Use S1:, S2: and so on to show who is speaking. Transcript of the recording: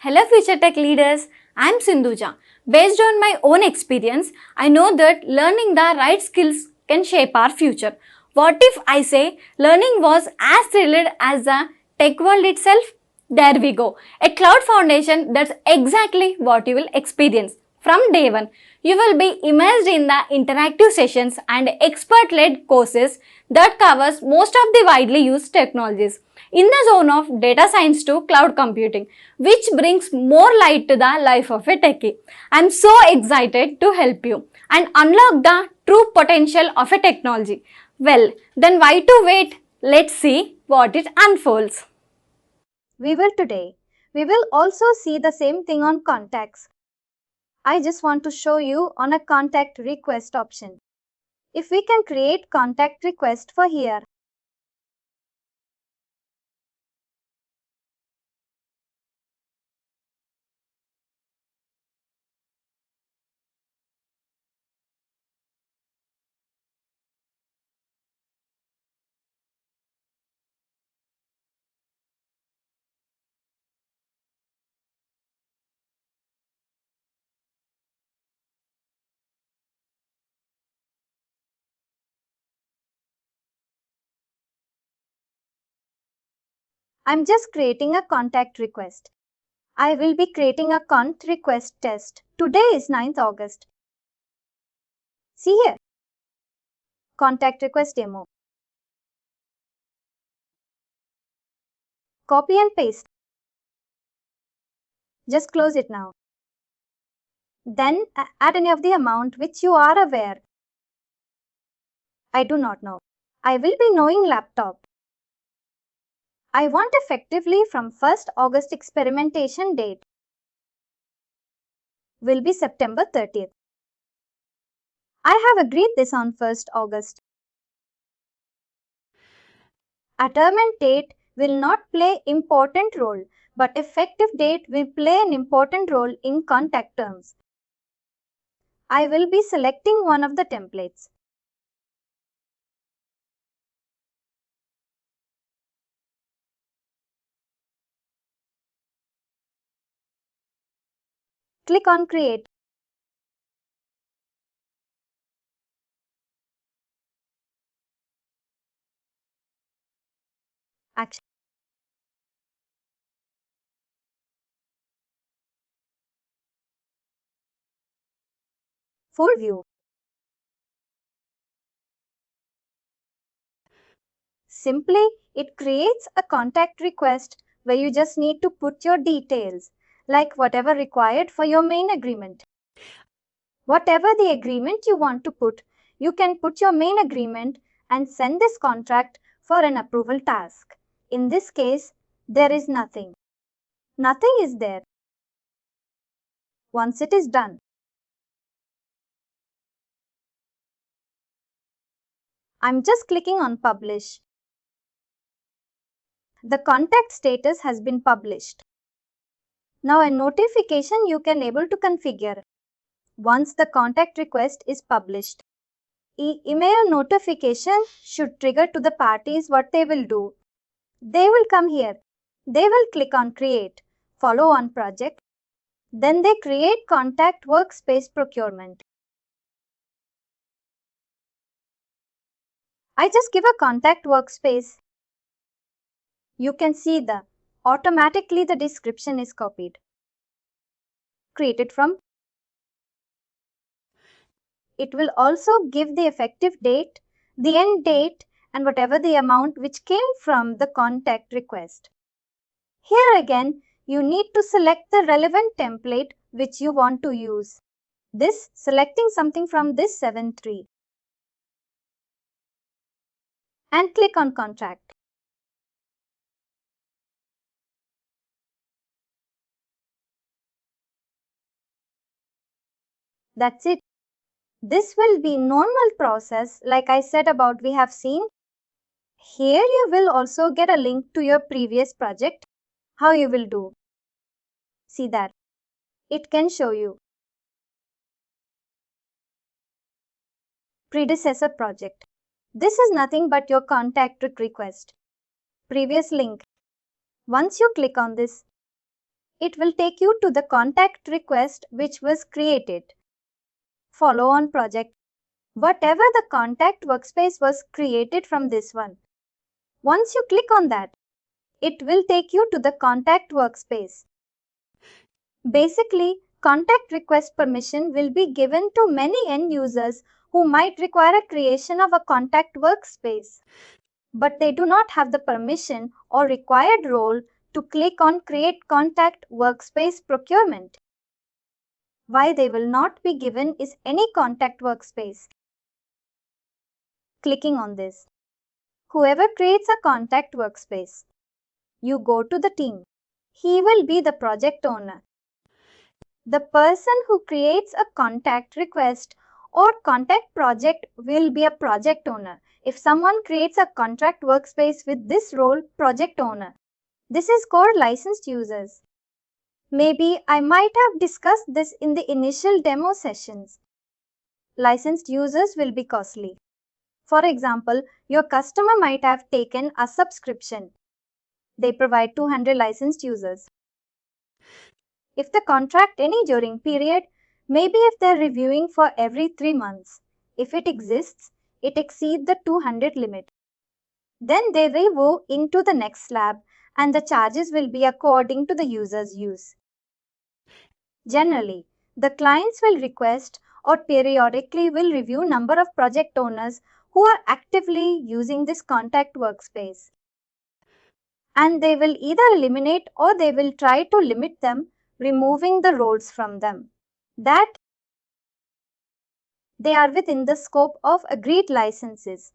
S1: Hello future tech leaders, I am Sindhuja. Based on my own experience, I know that learning the right skills can shape our future. What if I say learning was as thrilled as the tech world itself? There we go. A cloud foundation, that's exactly what you will experience. From day one, you will be immersed in the interactive sessions and expert-led courses that covers most of the widely used technologies in the zone of data science to cloud computing, which brings more light to the life of a techie. I'm so excited to help you and unlock the true potential of a technology. Well, then why to wait? Let's see what it unfolds.
S2: We will also see the same thing on contacts. I just want to show you on a contact request option. If we can create contact request for here. I'm just creating a contact request. I will be creating a cont request test. Today is 9th August. See here. Contact request demo. Copy and paste. Just close it now. Then add any of the amount which you are aware. I do not know. I will be knowing laptop. I want effectively from 1st August experimentation date. Will be September 30th. I have agreed this on 1st August. Attainment date will not play important role, but effective date will play an important role in contact terms. I will be selecting one of the templates. Click on Create. Action. Full view. Simply, it creates a contact request where you just need to put your details, like whatever required for your main agreement. Whatever the agreement you want to put, you can put your main agreement and send this contract for an approval task. In this case, there is nothing. Nothing is there. Once it is done, I'm just clicking on Publish. The contact status has been published. Now a notification you can able to configure. Once the contact request is published, email notification should trigger to the parties. What they will do, they will come here. They will click on Create, follow on Project. Then they create Contact Workspace Procurement. I just give a Contact Workspace. You can see automatically the description is copied. Created from. It will also give the effective date, the end date, and whatever the amount which came from the contact request. Here again, you need to select the relevant template which you want to use. Selecting something from this 7.3. And click on Contract. That's it. This will be normal process like I said about we have seen. Here you will also get a link to your previous project, how you will do. See that. It can show you. Predecessor project. This is nothing but your contact request. Previous link. Once you click on this, It will take you to the contact request which was created. Follow on project. Whatever the contact workspace was created from this one. Once you click on that, it will take you to the contact workspace. Basically, contact request permission will be given to many end users who might require a creation of a contact workspace, but they do not have the permission or required role to click on Create Contact Workspace Procurement. Why they will not be given is any contact workspace. Clicking on this, whoever creates a contact workspace, you go to the team. He will be the project owner. The person who creates a contact request or contact project will be a project owner. If someone creates a contract workspace with this role, project owner, this is called licensed users. Maybe I might have discussed this in the initial demo sessions. Licensed users will be costly. For example, your customer might have taken a subscription. They provide 200 licensed users. If the contract any during period, maybe if they're reviewing for every 3 months, if it exists, it exceeds the 200 limit. Then they will move into the next slab and the charges will be according to the user's use. Generally, the clients will request or periodically will review number of project owners who are actively using this contact workspace. And they will either eliminate or they will try to limit them, removing the roles from them, that they are within the scope of agreed licenses.